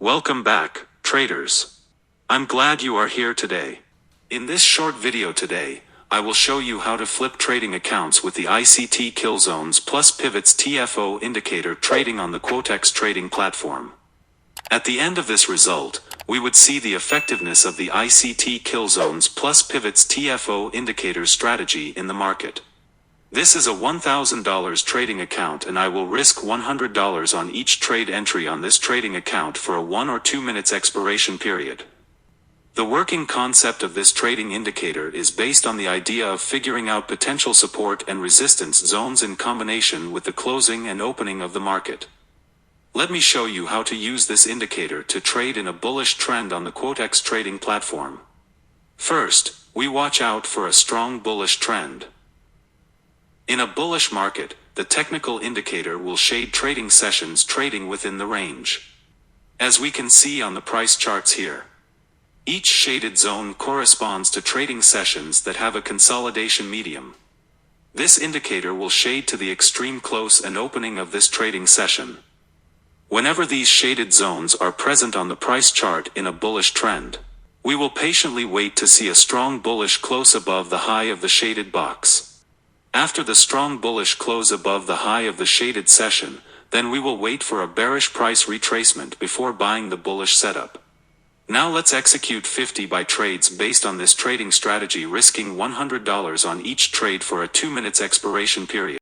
Welcome back, traders. I'm glad you are here today. In this short video today, I will show you how to flip trading accounts with the ICT Killzones plus Pivots TFO indicator trading on the Quotex trading platform. At the end of this result, we would see the effectiveness of the ICT Killzones plus Pivots TFO indicator strategy in the market. This is a $1,000 trading account and I will risk $100 on each trade entry on this trading account for a 1 or 2 minutes expiration period. The working concept of this trading indicator is based on the idea of figuring out potential support and resistance zones in combination with the closing and opening of the market. Let me show you how to use this indicator to trade in a bullish trend on the Quotex trading platform. First, we watch out for a strong bullish trend. In a bullish market, the technical indicator will shade trading sessions trading within the range. As we can see on the price charts here, each shaded zone corresponds to trading sessions that have a consolidation medium. This indicator will shade to the extreme close and opening of this trading session. Whenever these shaded zones are present on the price chart in a bullish trend, we will patiently wait to see a strong bullish close above the high of the shaded box. After the strong bullish close above the high of the shaded session, then we will wait for a bearish price retracement before buying the bullish setup. Now let's execute 50 buy trades based on this trading strategy, risking $100 on each trade for a 2 minutes expiration period.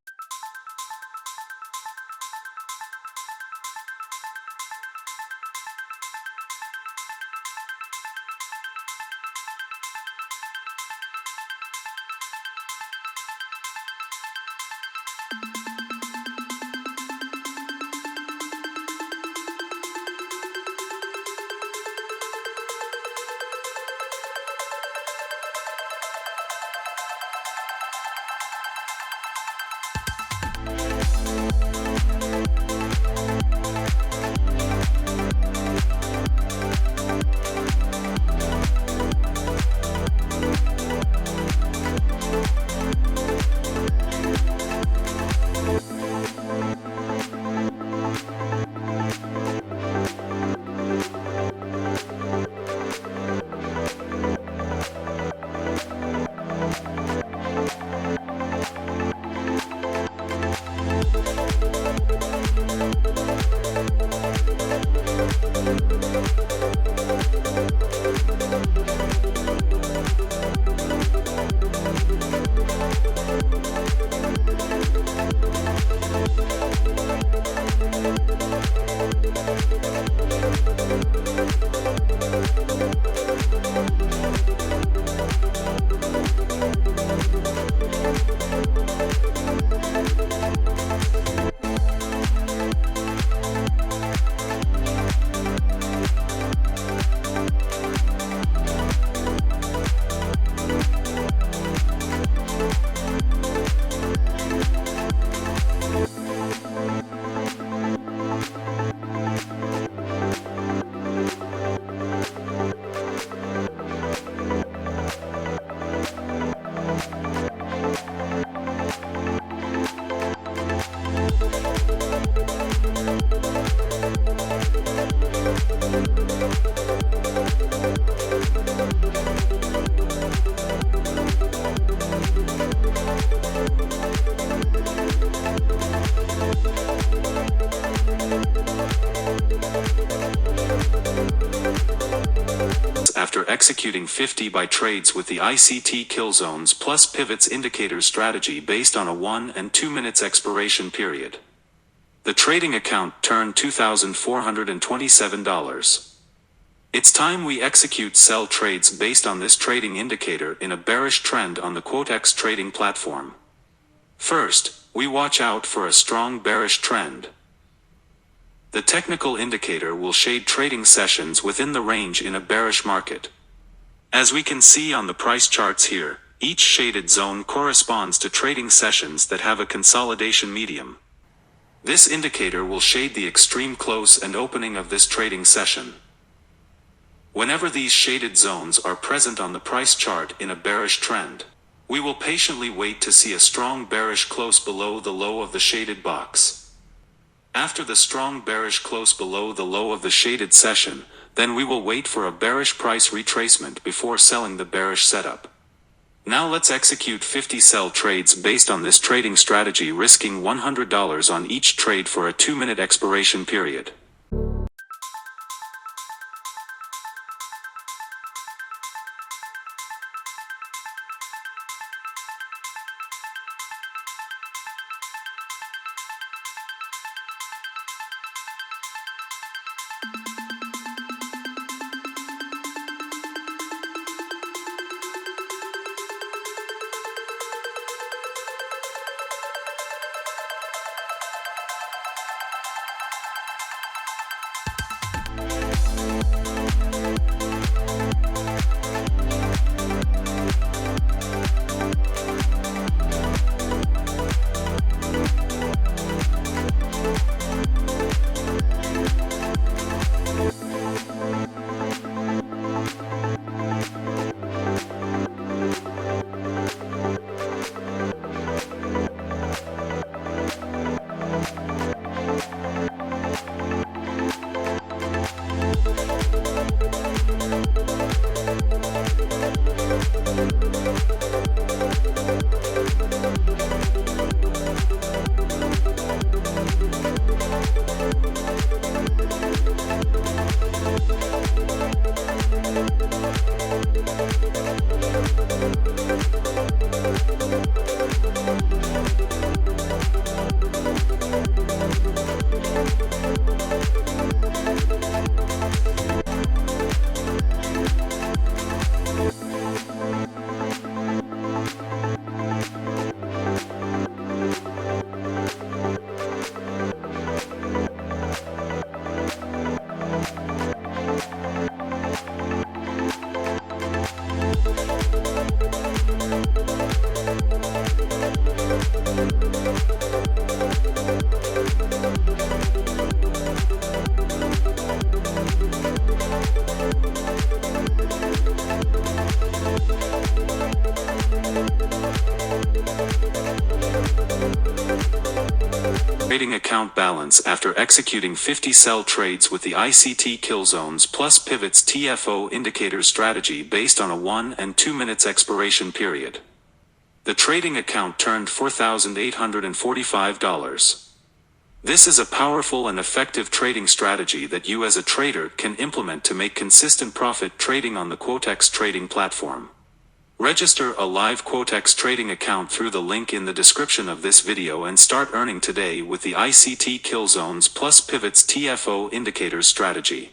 After executing 50 buy trades with the ICT Killzones plus Pivots indicator strategy based on a 1 and 2 minutes expiration period, the trading account turned $2,427. It's time we execute sell trades based on this trading indicator in a bearish trend on the Quotex trading platform. First, we watch out for a strong bearish trend. The technical indicator will shade trading sessions within the range in a bearish market. As we can see on the price charts here, each shaded zone corresponds to trading sessions that have a consolidation medium. This indicator will shade the extreme close and opening of this trading session. Whenever these shaded zones are present on the price chart in a bearish trend, we will patiently wait to see a strong bearish close below the low of the shaded box. After the strong bearish close below the low of the shaded session, then we will wait for a bearish price retracement before selling the bearish setup. Now let's execute 50 sell trades based on this trading strategy, risking $100 on each trade for a 2-minute expiration period. Trading account balance after executing 50 sell trades with the ICT Killzones plus Pivots TFO indicator strategy based on a 1 and 2 minutes expiration period. The trading account turned $4,845. This is a powerful and effective trading strategy that you as a trader can implement to make consistent profit trading on the Quotex trading platform. Register a live Quotex trading account through the link in the description of this video and start earning today with the ICT Killzones plus Pivots TFO indicators strategy.